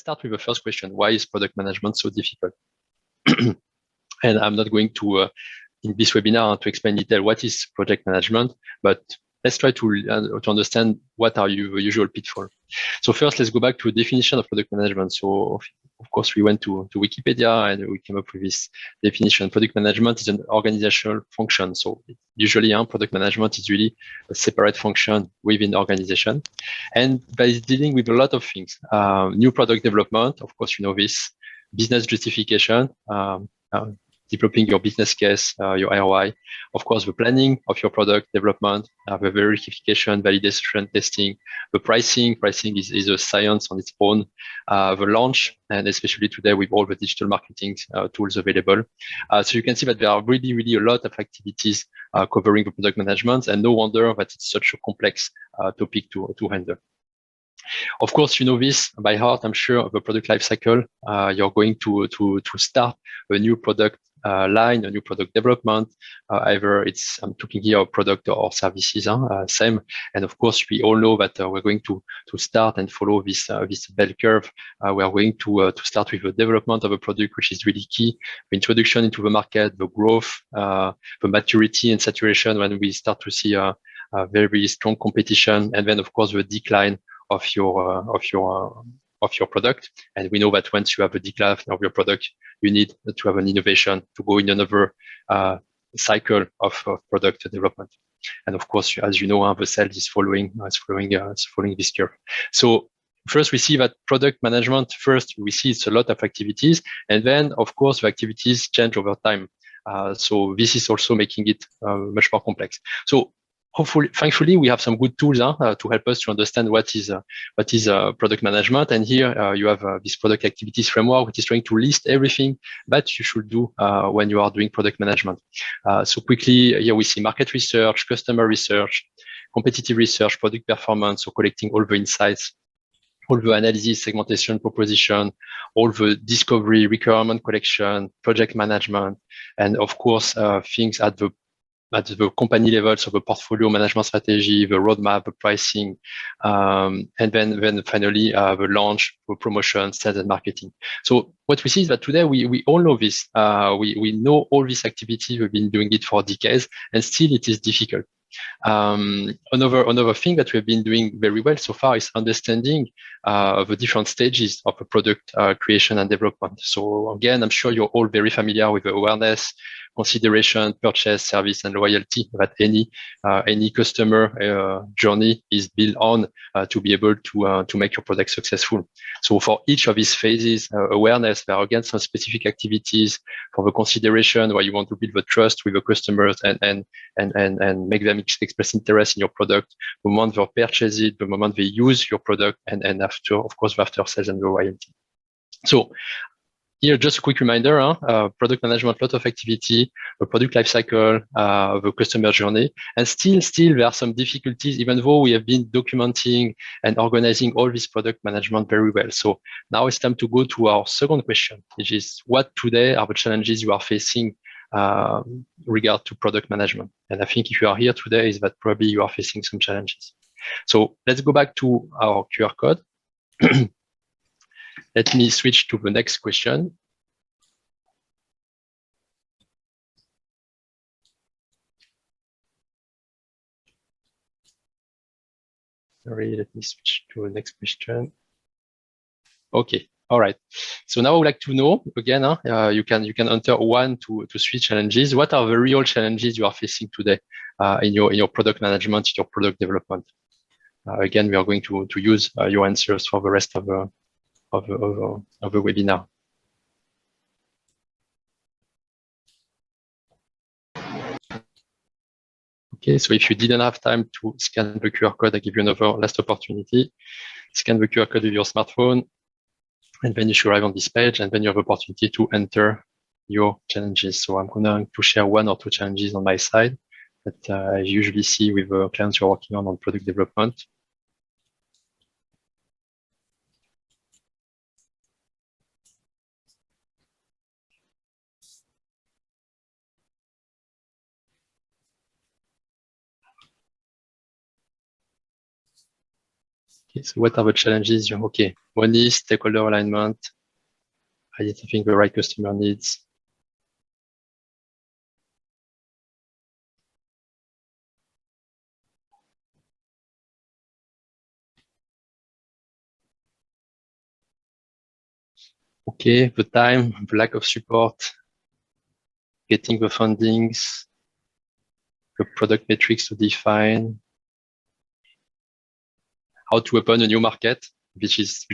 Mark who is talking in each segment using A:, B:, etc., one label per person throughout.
A: start with the first question. Why is product management so difficult? And I'm not going to, in this webinar, to explain in detail what is project management, but let's try to understand what are your usual pitfalls. So first, let's go back to a definition of product management. So of course, we went to Wikipedia and we came up with this definition. Product management is an organizational function. So usually, product management is really a separate function within the organization. And that is dealing with a lot of things. New product development, of course, you know this, business justification, developing your business case, your ROI, of course, the planning of your product development, the verification, validation, testing, the pricing. Pricing is a science on its own, the launch, and especially today with all the digital marketing tools available. So you can see that there are really, really a lot of activities covering the product management, and no wonder that it's such a complex topic to handle. Of course, you know this by heart, I'm sure, the product lifecycle. You're going to start a new product line, a new product development. Either I'm talking here of product or services, same. And of course, we all know that we're going to start and follow this bell curve. We are going to start with the development of a product, which is really key. The introduction into the market, the growth, the maturity and saturation when we start to see a very strong competition, and then of course the decline of your product. And we know that once you have a decline of your product, you need to have an innovation to go in another cycle of product development. And of course, as you know, the sales is following this curve. So first, we see that product management. First, we see it's a lot of activities, and then of course the activities change over time. So this is also making it much more complex. So thankfully, we have some good tools to help us to understand what is product management. And here you have this product activities framework, which is trying to list everything that you should do when you are doing product management. So quickly, here we see market research, customer research, competitive research, product performance, so collecting all the insights, all the analysis, segmentation, proposition, all the discovery, requirement collection, project management, and of course, things at the company level, so the portfolio management strategy, the roadmap, the pricing, and then finally the launch, the promotion, sales and marketing. So what we see is that today we all know this. We know all these activities. We've been doing it for decades, and still it is difficult. Another thing that we've been doing very well so far is understanding the different stages of a product creation and development. So again, I'm sure you're all very familiar with the awareness, consideration, purchase, service, and loyalty that any customer journey is built on to be able to make your product successful. So for each of these phases, awareness, there are again some specific activities. For the consideration, where you want to build the trust with the customers and make them express interest in your product. The moment they purchase it, the moment they use your product, and after, of course, after sales and loyalty. So here, just a quick reminder, product management, lot of activity, the product lifecycle, the customer journey, and still there are some difficulties, even though we have been documenting and organizing all this product management very well. So now it's time to go to our second question, which is what today are the challenges you are facing regard to product management? And I think if you are here today, is that probably you are facing some challenges. So let's go back to our QR code. Let me switch to the next question. Sorry, let me switch to the next question. Okay, all right. So now I would like to know, again, you can enter 1 to 3 challenges. What are the real challenges you are facing today in your product management, your product development? Again, we are going to use your answers for the rest of the webinar. Okay, so if you didn't have time to scan the QR code, I give you another last opportunity. Scan the QR code with your smartphone, and then you should arrive on this page, and then you have opportunity to enter your challenges. So I'm going to share 1 or 2 challenges on my side that I usually see with clients who are working on product development. Okay, so what are the challenges? Okay, one is stakeholder alignment, identifying the right customer needs. Okay, the time, the lack of support, getting the fundings, the product metrics to define, how to open a new market, which is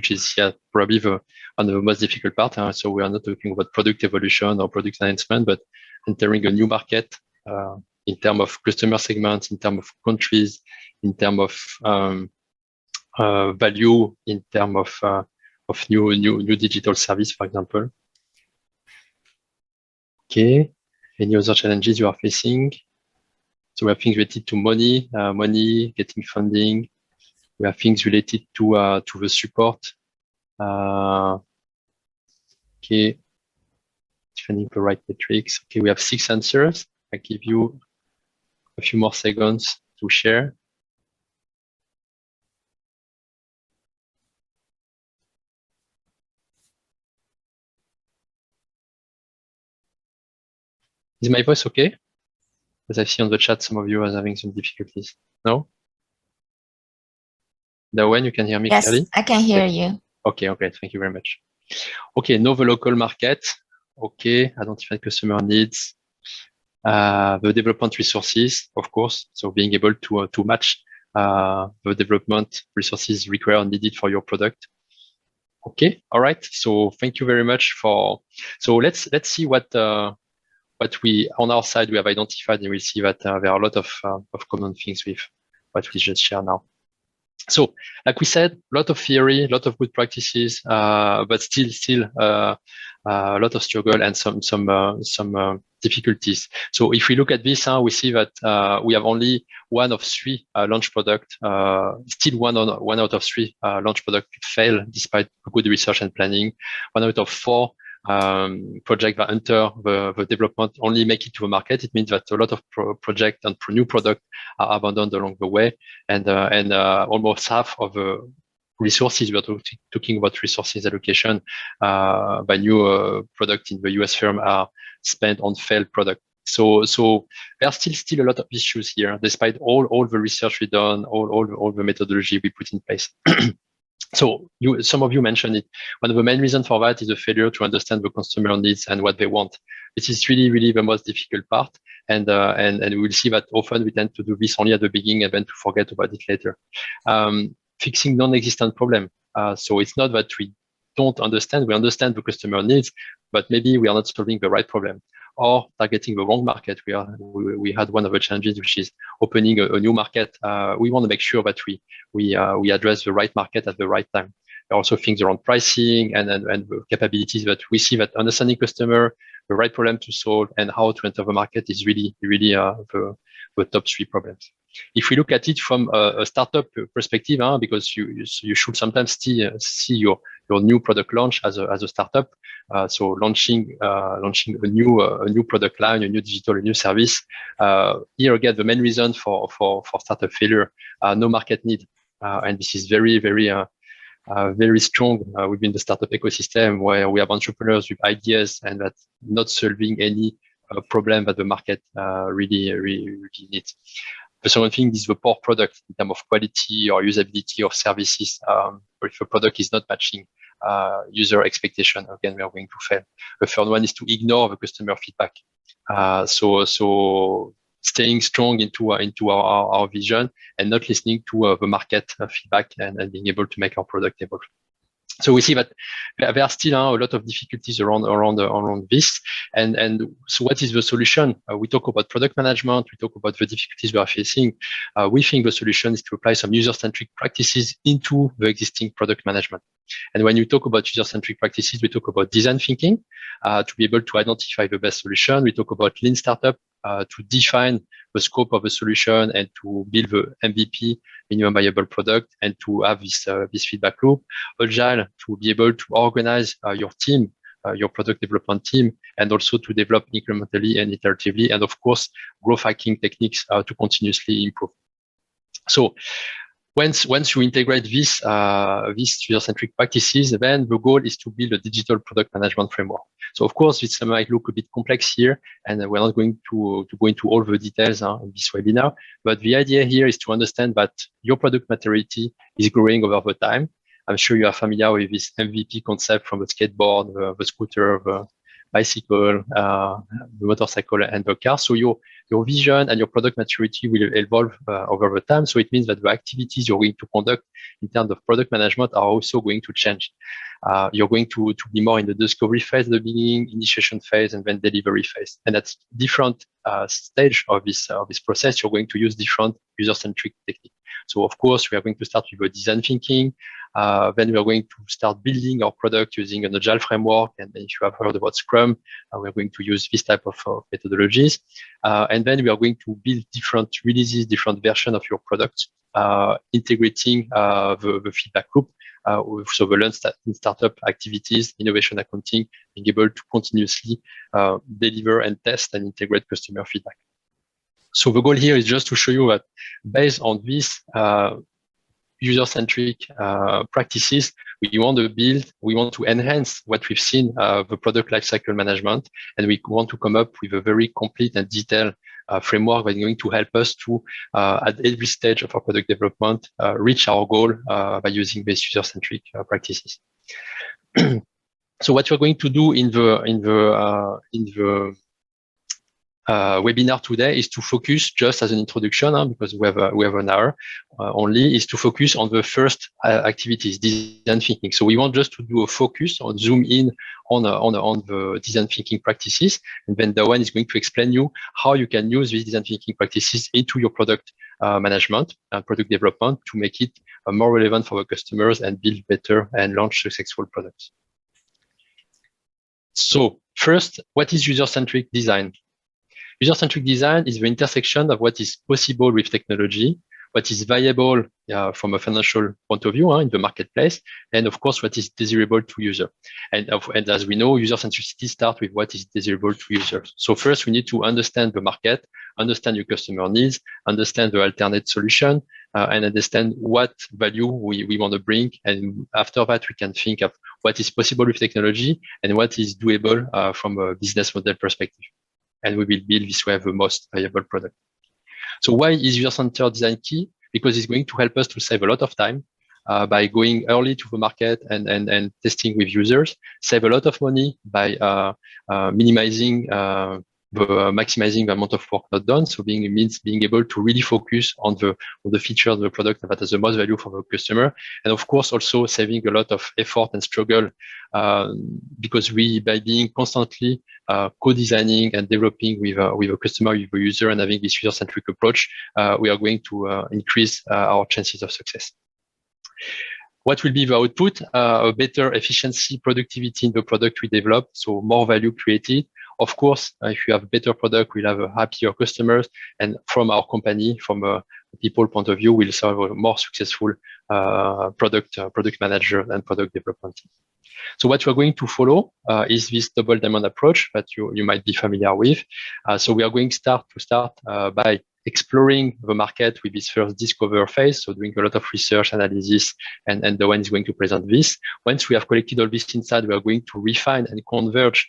A: probably one of the most difficult part. So we are not talking about product evolution or product enhancement, but entering a new market in terms of customer segments, in terms of countries, in terms of value, in terms of new digital service, for example. Okay. Any other challenges you are facing? So we have things related to money, getting funding. We have things related to the support. Okay, defining the right metrics. Okay, we have 6 answers. I give you a few more seconds to share. Is my voice okay? Because I see on the chat some of you are having some difficulties. No? When you can hear me clearly?
B: Yes, I can hear you.
A: Okay, thank you very much. Okay, know the local market. Okay, identify customer needs. The development resources, of course. So being able to match the development resources required and needed for your product. Okay, all right. So thank you very much so let's see what we on our side we have identified, and we'll see that there are a lot of common things with what we just share now. So, like we said, a lot of theory, a lot of good practices, but still a lot of struggle and some difficulties. So, if we look at this, we see that we have only 1 of 3 launch product. Still one out of 3 launch product fail despite good research and planning. 1 out of 4 project that enter the development only make it to the market. It means that a lot of project and new product are abandoned along the way, and almost half of the resources, we are talking about resources allocation by new product in the US firm are spent on failed product. So there are still a lot of issues here, despite all the research we done, all the methodology we put in place. So some of you mentioned it. One of the main reasons for that is the failure to understand the customer needs and what they want. This is really the most difficult part. And we'll see that often we tend to do this only at the beginning and then to forget about it later. Fixing non-existent problem. So it's not that we don't understand, we understand the customer needs, but maybe we are not solving the right problem or targeting the wrong market. We had one of the challenges, which is opening a new market. We want to make sure that we address the right market at the right time. There are also things around pricing and the capabilities that we see that understanding customer, the right problem to solve, and how to enter the market is really the top 3 problems. If we look at it from a startup perspective, because you should sometimes see your new product launch as a startup. So launching a new product line, a new digital, a new service. Here again, the main reason for startup failure, no market need, and this is very strong within the startup ecosystem, where we have entrepreneurs with ideas and that not solving any problem that the market really needs. The second thing is the poor product in terms of quality or usability of services. If the product is not matching user expectation, again, we are going to fail. The third one is to ignore the customer feedback. So staying strong into our vision and not listening to the market feedback and being able to make our product evolve. So we see that there are still a lot of difficulties around this. And so what is the solution? We talk about product management. We talk about the difficulties we are facing. We think the solution is to apply some user-centric practices into the existing product management. And when you talk about user-centric practices, we talk about design thinking to be able to identify the best solution. We talk about lean startup to define the scope of the solution and to build the MVP, minimum viable product, and to have this feedback loop. Agile to be able to organize your team, your product development team, and also to develop incrementally and iteratively, and of course, growth hacking techniques to continuously improve. So once you integrate these user-centric practices, then the goal is to build a digital product management framework. So of course, this might look a bit complex here, and we're not going to go into all the details in this webinar. But the idea here is to understand that your product maturity is growing over the time. I'm sure you are familiar with this MVP concept from the skateboard, the scooter, the bicycle, the motorcycle, and the car. So your vision and your product maturity will evolve over the time. So it means that the activities you're going to conduct in terms of product management are also going to change. You're going to be more in the discovery phase at the beginning, initiation phase, and then delivery phase. And at different stage of this process, you're going to use different user-centric techniques. So of course, we are going to start with a design thinking. Then we are going to start building our product using an agile framework. And if you have heard about Scrum, we're going to use this type of methodologies. And then we are going to build different releases, different versions of your product, integrating the feedback loop. So the learn startup activities, innovation accounting, being able to continuously deliver and test and integrate customer feedback. So the goal here is just to show you that based on these user-centric practices, we want to enhance what we've seen, the product lifecycle management, and we want to come up with a very complete and detailed framework that's going to help us to, at every stage of our product development, reach our goal by using these user-centric practices. So what we're going to do in the webinar today is to focus, just as an introduction, because we have an hour only, is to focus on the first activities, design thinking. So we want just to do a focus or zoom in on the design thinking practices, and then Dawan is going to explain you how you can use these design thinking practices into your product management and product development to make it more relevant for the customers and build better and launch successful products. So first, what is user-centric design? User-centric design is the intersection of what is possible with technology, what is viable from a financial point of view in the marketplace, and of course, what is desirable to user. And as we know, user centricity starts with what is desirable to users. So first, we need to understand the market, understand your customer needs, understand the alternate solution, and understand what value we want to bring. And after that, we can think of what is possible with technology and what is doable from a business model perspective. And we will build this way the most viable product. So why is user-centered design key? Because it's going to help us to save a lot of time by going early to the market and testing with users, save a lot of money by maximizing the amount of work not done. So means being able to really focus on the feature of the product that has the most value for the customer. And of course, also saving a lot of effort and struggle because by being constantly co-designing and developing with a customer, with a user, and having this user-centric approach, we are going to increase our chances of success. What will be the output? A better efficiency, productivity in the product we develop, so more value created. Of course, if you have better product, we'll have happier customers. And from our company, from a people point of view, we'll serve a more successful product manager and product development team. So what we're going to follow is this double diamond approach that you might be familiar with. So we are going to start by exploring the market with this first discover phase. So doing a lot of research analysis, and Dawan is going to present this. Once we have collected all this insight, we are going to refine and converge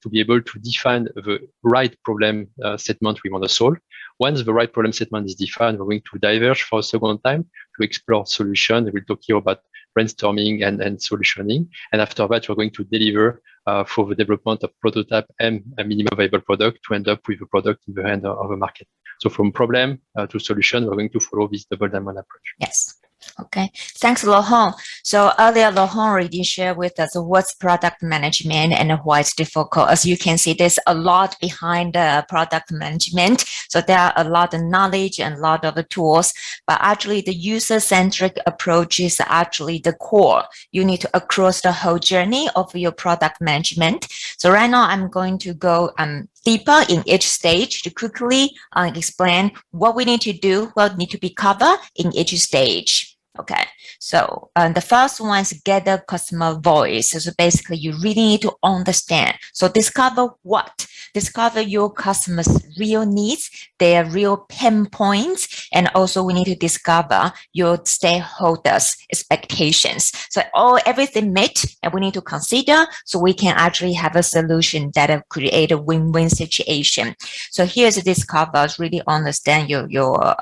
A: to be able to define the right problem statement we want to solve. Once the right problem statement is defined, we're going to diverge for a second time to explore solutions. We'll talk here about brainstorming and solutioning. And after that, we're going to deliver for the development of prototype and a minimum viable product to end up with a product in the hand of the market. So from problem to solution, we're going to follow this double diamond approach.
B: Yes. Okay, thanks, Laurent. So earlier, Laurent already shared with us what's product management and why it's difficult. As you can see, there's a lot behind the product management. So there are a lot of knowledge and a lot of tools, but actually the user-centric approach is actually the core. You need to across the whole journey of your product management. So right now, I'm going to go deeper in each stage to quickly explain what we need to do, what need to be covered in each stage. Okay, so the first one is gather customer voice. So basically, you really need to understand. So discover what? Discover your customers' real needs, their real pain points, and also we need to discover your stakeholders' expectations. So everything met, and we need to consider so we can actually have a solution that will create a win-win situation. So here's the discover, really understand your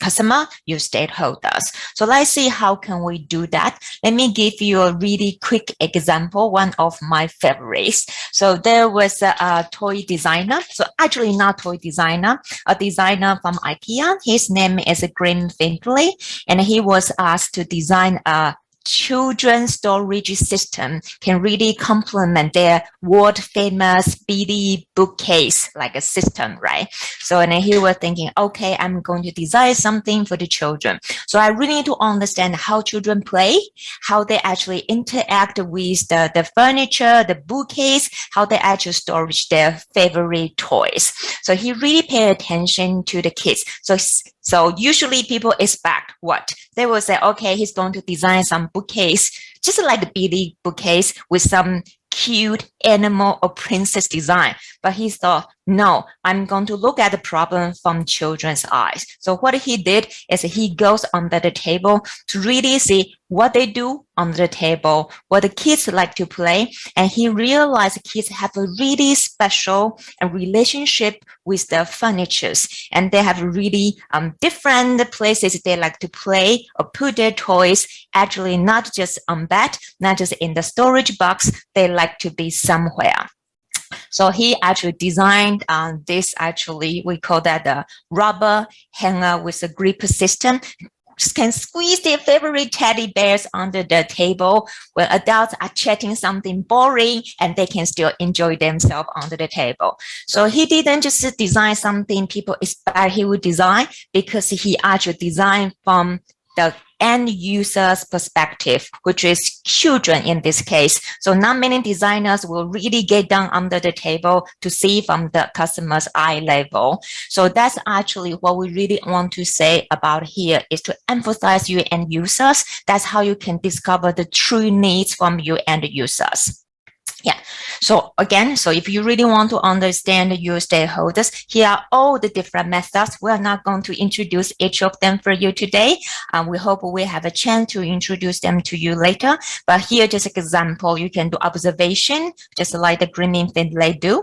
B: customer, your stakeholders. So let's see how can we do that. Let me give you a really quick example, one of my favorites. So there was a toy designer. So actually not toy designer, a designer from IKEA. His name is Graham Findlay, and he was asked to design a children's storage system can really complement their world famous BD bookcase like a system, right? So and then he was thinking, okay, I'm going to design something for the children. So I really need to understand how children play, how they actually interact with the furniture, the bookcase, how they actually storage their favorite toys. So he really paid attention to the kids. So usually people expect what? They will say, okay, he's going to design some bookcase, just like the BD bookcase with some cute animal or princess design. But he thought, no, I'm going to look at the problem from children's eyes. So what he did is he goes under the table to really see what they do under the table, what the kids like to play. And he realized kids have a really special relationship with the furnitures. And they have really different places they like to play or put their toys, actually not just on bed, not just in the storage box, they like to be somewhere. So he actually designed this, actually, we call that the rubber hanger with a grip system. Can squeeze their favorite teddy bears under the table when adults are chatting something boring and they can still enjoy themselves under the table. So he didn't just design something people expect he would design, because he actually designed from the end user's perspective, which is children in this case. So not many designers will really get down under the table to see from the customer's eye level. So that's actually what we really want to say about here, is to emphasize your end users. That's how you can discover the true needs from your end users. Yeah. So again, so if you really want to understand your stakeholders, here are all the different methods. We're not going to introduce each of them for you today. We hope we have a chance to introduce them to you later. But here, just an example, you can do observation, just like the Graham Findlay did.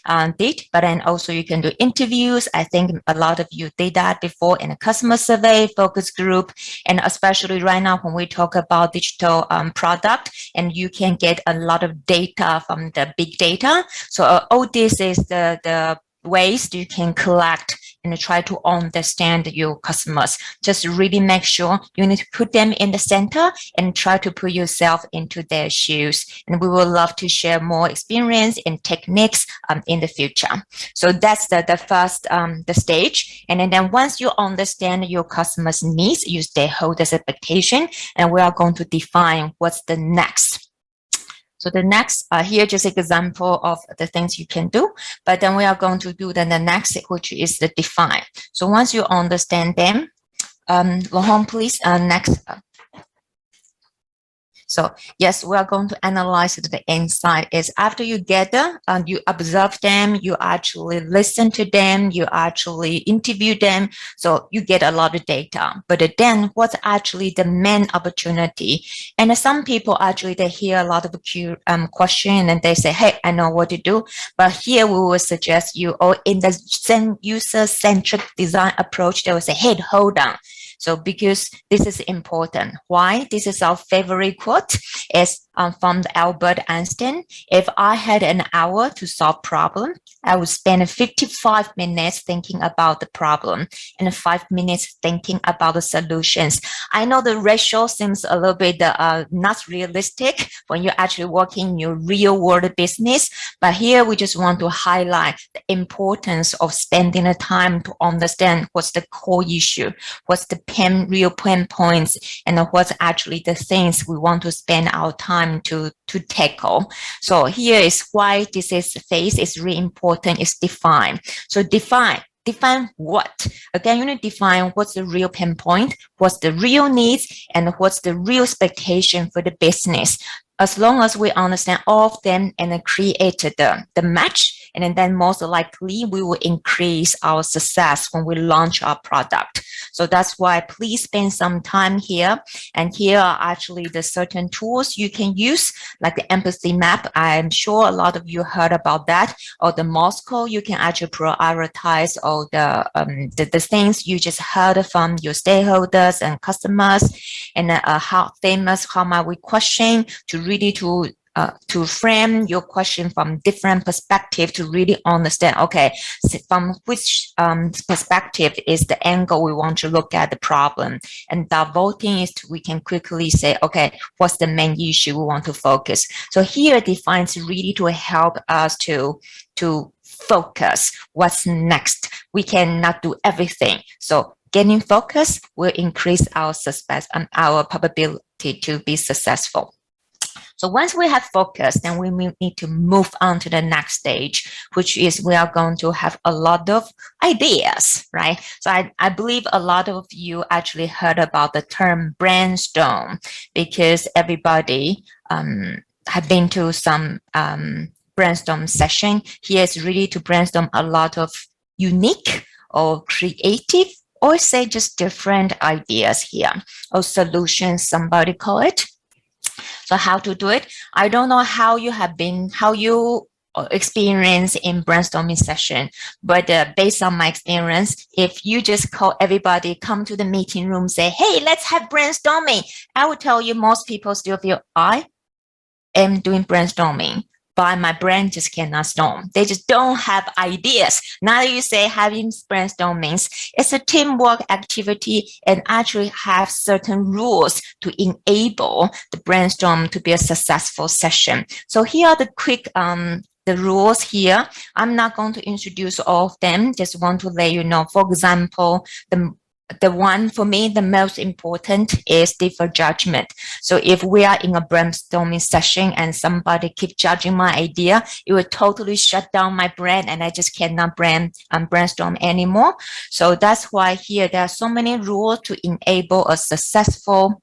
B: But then also you can do interviews. I think a lot of you did that before in a customer survey, focus group, and especially right now when we talk about digital product, and you can get a lot of data from the big data. So all this is the ways you can collect and try to understand your customers. Just really make sure you need to put them in the center and try to put yourself into their shoes. And we would love to share more experience and techniques in the future. So that's the first the stage. And then once you understand your customers' needs, your stakeholders' expectation, and we are going to define what's the next. So the next, here just an example of the things you can do, but then we are going to do then the next, which is the define. So once you understand them, Laurent, please, next. So yes, we are going to analyze the insight is after you gather, you observe them, you actually listen to them, you actually interview them. So you get a lot of data, but then what's actually the main opportunity? And some people actually, they hear a lot of question and they say, hey, I know what to do. But here we will suggest you, or in the same user-centric design approach, they will say, hey, hold on. So because this is important. Why? This is our favorite quote. It's from Albert Einstein. If I had an hour to solve problem, I would spend 55 minutes thinking about the problem and 5 minutes thinking about the solutions. I know the ratio seems a little bit not realistic when you're actually working in your real world business, but here we just want to highlight the importance of spending the time to understand what's the core issue, what's the real pain points, and what's actually the things we want to spend our time to tackle. So here is why this phase is really important, is define. So define define what. Again, you need to define what's the real pain point, what's the real needs, and what's the real expectation for the business. As long as we understand all of them and then create the match, and then most likely we will increase our success when we launch our product. So that's why please spend some time here. And here are actually the certain tools you can use, like the empathy map. I'm sure a lot of you heard about that, or the Moscow. You can actually prioritize all the things you just heard from your stakeholders and customers, and how might we question to really to frame your question from different perspective to really understand, okay, from which perspective is the angle we want to look at the problem. And the voting is we can quickly say, okay, what's the main issue we want to focus. So here defines really to help us to focus what's next. We cannot do everything. So getting focus will increase our success and our probability to be successful. So once we have focus, then we need to move on to the next stage, which is we are going to have a lot of ideas, right? So I believe a lot of you actually heard about the term brainstorm, because everybody have been to some brainstorm session. Here is really to brainstorm a lot of unique or creative, or say just different ideas here, or solutions, somebody call it. So how to do it? I don't know how you experience in brainstorming session, but based on my experience, if you just call everybody, come to the meeting room, say, hey, let's have brainstorming, I will tell you most people still feel I am doing brainstorming, but my brain just cannot storm. They just don't have ideas. Now you say having brainstorming, it's a teamwork activity and actually have certain rules to enable the brainstorm to be a successful session. So here are the quick the rules here. I'm not going to introduce all of them, just want to let you know. For example, the one for me, the most important is default judgment. So if we are in a brainstorming session and somebody keep judging my idea, it will totally shut down my brain and I just cannot brainstorm anymore. So that's why here there are so many rules to enable a successful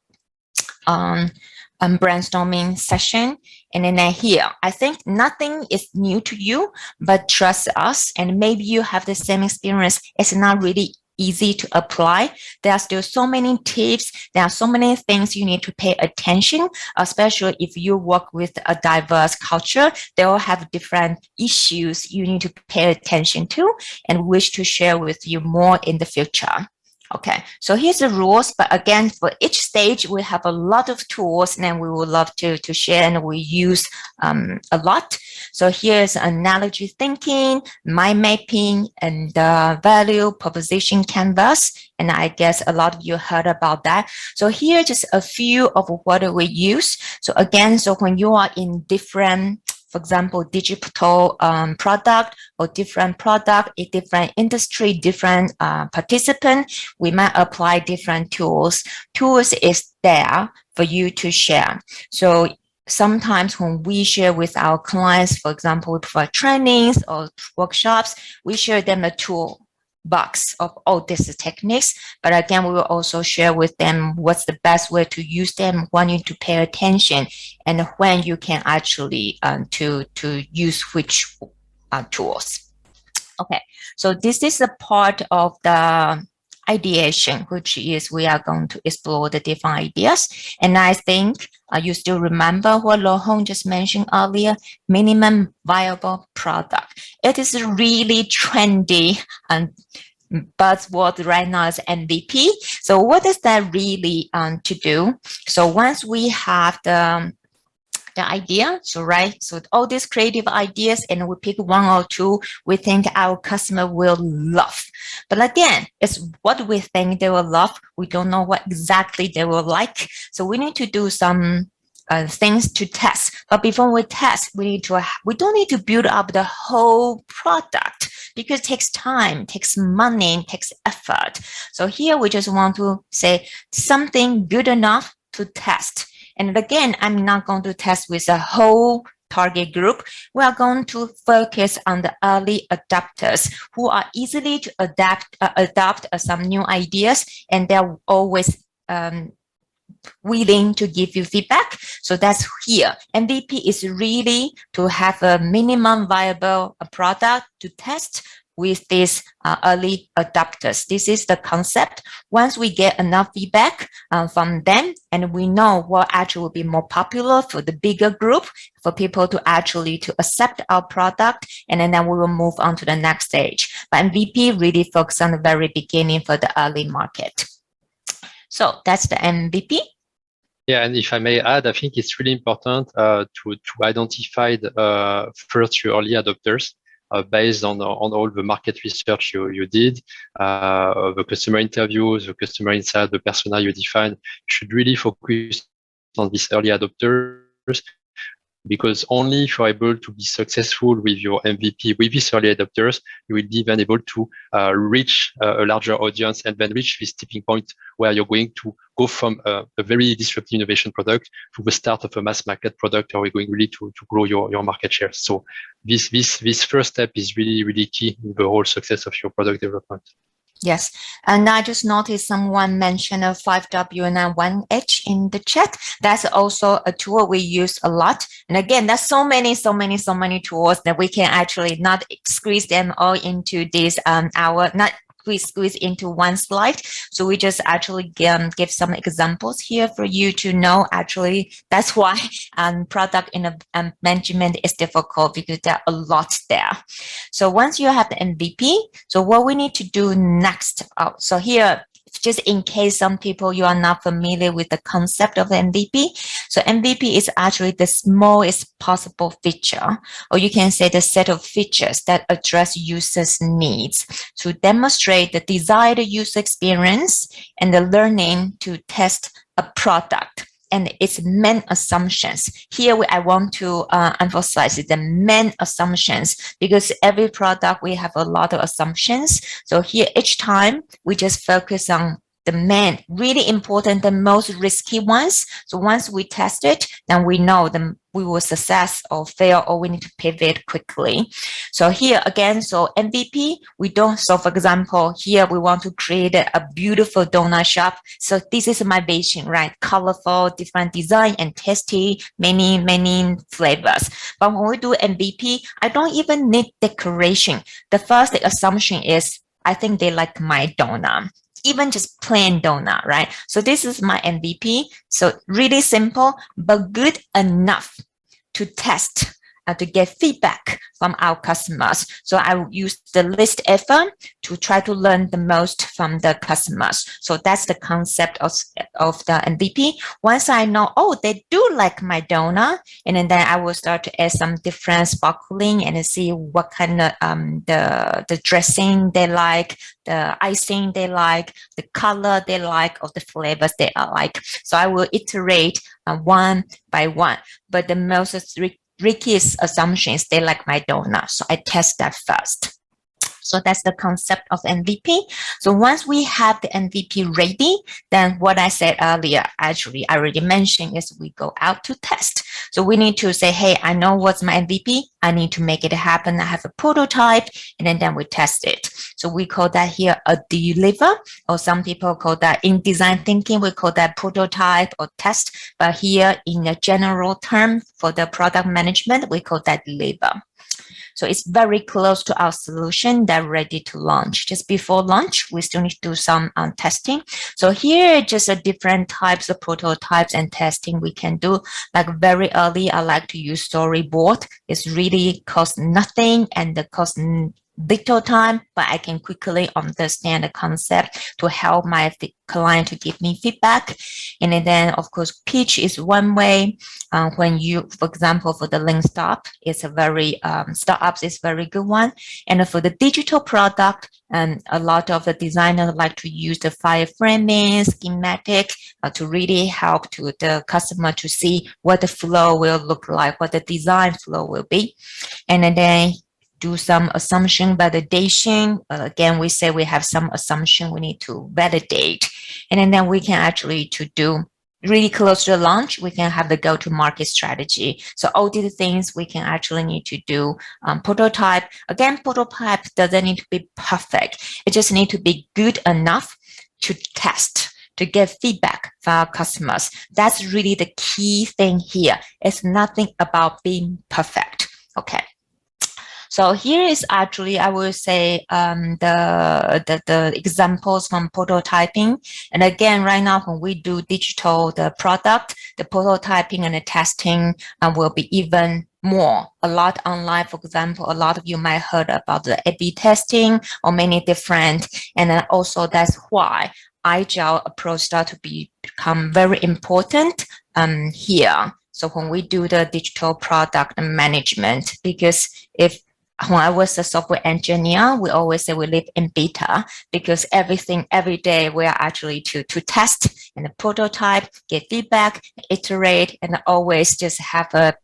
B: brainstorming session. And then here, I think nothing is new to you, but trust us. And maybe you have the same experience. It's not really easy to apply. There are still so many tips. There are so many things you need to pay attention, especially if you work with a diverse culture. They all have different issues you need to pay attention to and wish to share with you more in the future. Okay, so here's the rules. But again, for each stage, we have a lot of tools and we would love to share and we use a lot. So here's analogy thinking, mind mapping, and value proposition canvas. And I guess a lot of you heard about that. So here, just a few of what we use. So again, so when you are in different, for example, digital product or different product, a different industry, different participant, we might apply different tools. Tools is there for you to share. So sometimes when we share with our clients, for example, for trainings or workshops, we share them a tool box of all these techniques. But again, we will also share with them what's the best way to use them, when you to pay attention, and when you can actually to use which tools. Okay, so this is a part of the ideation, which is we are going to explore the different ideas. And I think you still remember what Laurent just mentioned earlier, minimum viable product. It is really trendy and buzzword right now is MVP. So what is that really to do? So once we have the idea, so right, so all these creative ideas and we pick one or two we think our customer will love. But again, it's what we think they will love. We don't know what exactly they will like. So we need to do some things to test. But before we test, we don't need to build up the whole product, because it takes time, takes money, takes effort. So here we just want to say something good enough to test. And again, I'm not going to test with a whole target group, we are going to focus on the early adopters who are easily to adopt some new ideas, and they're always willing to give you feedback. So that's here. MVP is really to have a minimum viable product to test with these early adopters. This is the concept. Once we get enough feedback from them, and we know what actually will be more popular for the bigger group, for people to actually to accept our product, and then we will move on to the next stage. But MVP really focuses on the very beginning for the early market. So that's the MVP.
A: Yeah, and if I may add, I think it's really important to identify first your early adopters based on all the market research you did, the customer interviews, the customer insight, the persona you define. You should really focus on these early adopters, because only if you're able to be successful with your MVP, with these early adopters, you will be then able to reach a larger audience and then reach this tipping point where you're going to go from a very disruptive innovation product to the start of a mass market product, or we're going really to grow your market share. So this first step is really, really key in the whole success of your product development.
B: Yes, and I just noticed someone mentioned a 5W and 1H in the chat. That's also a tool we use a lot. And again, there's so many tools that we can actually not squeeze them all into this squeeze into one slide. So we just actually give some examples here for you to know. Actually, that's why product management is difficult, because there are a lot there. So once you have the MVP, so what we need to do next? So here, just in case some people you are not familiar with the concept of MVP. So MVP is actually the smallest possible feature, or you can say the set of features that address users' needs to demonstrate the desired user experience and the learning to test a product and its main assumptions. Here, I want to emphasize the main assumptions, because every product, we have a lot of assumptions. So here, each time, we just focus on the main, really important, the most risky ones. So once we test it, then we know we will success or fail, or we need to pivot quickly. So here again, so MVP, so for example, here we want to create a beautiful donut shop. So this is my vision, right? Colorful, different design and tasty, many flavors. But when we do MVP, I don't even need decoration. The first assumption is, I think they like my donut. Even just plain donut, right? So this is my MVP. So really simple, but good enough to test, to get feedback from our customers. So I will use the least effort to try to learn the most from the customers. So that's the concept of the MVP. Once I know, oh, they do like my donut, and then I will start to add some different sparkling and see what kind of the dressing they like, the icing they like, the color they like, or the flavors they like. So I will iterate one by one. But the most trickiest assumptions, they like my donut. So I test that first. So that's the concept of MVP. So once we have the MVP ready, then what I said earlier, actually, I already mentioned, is we go out to test. So we need to say, hey, I know what's my MVP. I need to make it happen. I have a prototype, and then we test it. So we call that here a deliver, or some people call that, in design thinking, we call that prototype or test. But here in a general term for the product management, we call that deliver. So it's very close to our solution that ready to launch. Just before launch, we still need to do some testing. So here, just different types of prototypes and testing we can do. Like very early, I like to use storyboard. It's really cost nothing and the cost little time, but I can quickly understand the concept to help my client to give me feedback. And then, of course, pitch is one way. When you, for example, for the Lean Startup, it's a very, startups is very good one. And for the digital product, a lot of the designers like to use the wireframing, schematic to really help to the customer to see what the flow will look like, what the design flow will be. And then do some assumption validation. Again, we say we have some assumption we need to validate. And then we can actually to do really close to the launch, we can have the go-to-market strategy. So all these things we can actually need to do. Prototype, again, prototype doesn't need to be perfect. It just need to be good enough to test, to get feedback from our customers. That's really the key thing here. It's nothing about being perfect. Okay. So here is actually, I will say, the examples from prototyping. And again, right now, when we do digital, the product, the prototyping and the testing will be even more, a lot online. For example, a lot of you might heard about the A/B testing or many different. And then also that's why Agile approach start to become very important here. So when we do the digital product management, because when I was a software engineer, we always say we live in beta, because everything, every day, we are actually to test and prototype, get feedback, iterate, and always just have a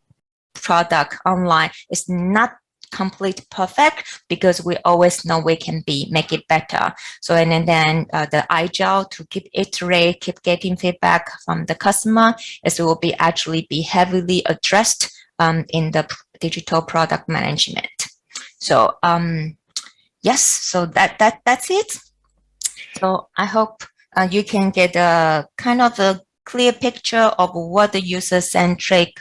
B: product online. It's not complete perfect, because we always know we can make it better. So and then the Agile to keep iterate, keep getting feedback from the customer, it will be actually be heavily addressed in the digital product management. So yes, so that's it. So I hope you can get a kind of a clear picture of what the user-centric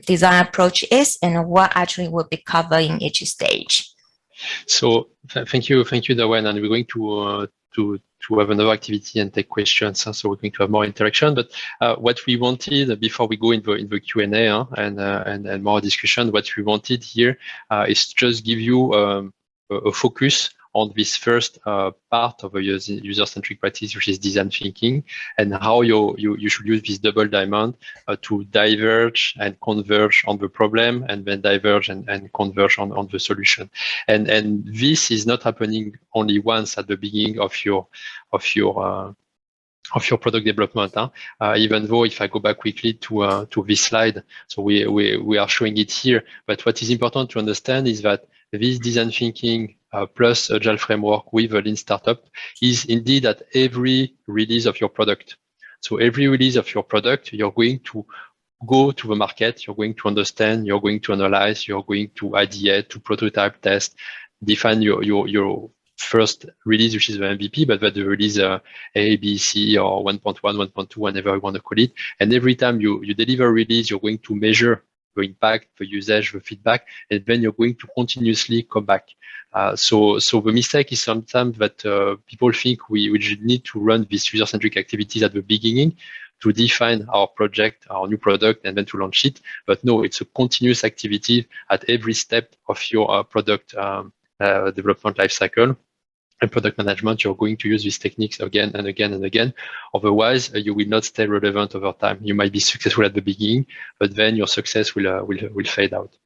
B: design approach is and what actually will be covered in each stage.
A: So thank you, Dawen, and we're going to have another activity and take questions. So we're going to have more interaction. But what we wanted before we go in the Q&A and more discussion, what we wanted here is just give you a focus on this first part of a user-centric practice, which is design thinking, and how you should use this double diamond to diverge and converge on the problem, and then diverge and converge on the solution. And this is not happening only once at the beginning of your product development. Even though if I go back quickly to this slide, so we are showing it here, but what is important to understand is that this design thinking plus Agile framework with a lean startup is indeed at every release of your product. So every release of your product, you're going to go to the market, you're going to understand, you're going to analyze, you're going to ideate, to prototype, test, define your first release, which is the MVP, but that the release A, B, C, or 1.1, 1.2, whatever you want to call it. And every time you deliver a release, you're going to measure the impact, the usage, the feedback, and then you're going to continuously come back. So the mistake is sometimes that people think we need to run these user-centric activities at the beginning to define our project, our new product, and then to launch it. But no, it's a continuous activity at every step of your product development lifecycle. And product management, you're going to use these techniques again and again and again. Otherwise, you will not stay relevant over time. You might be successful at the beginning, but then your success will fade out.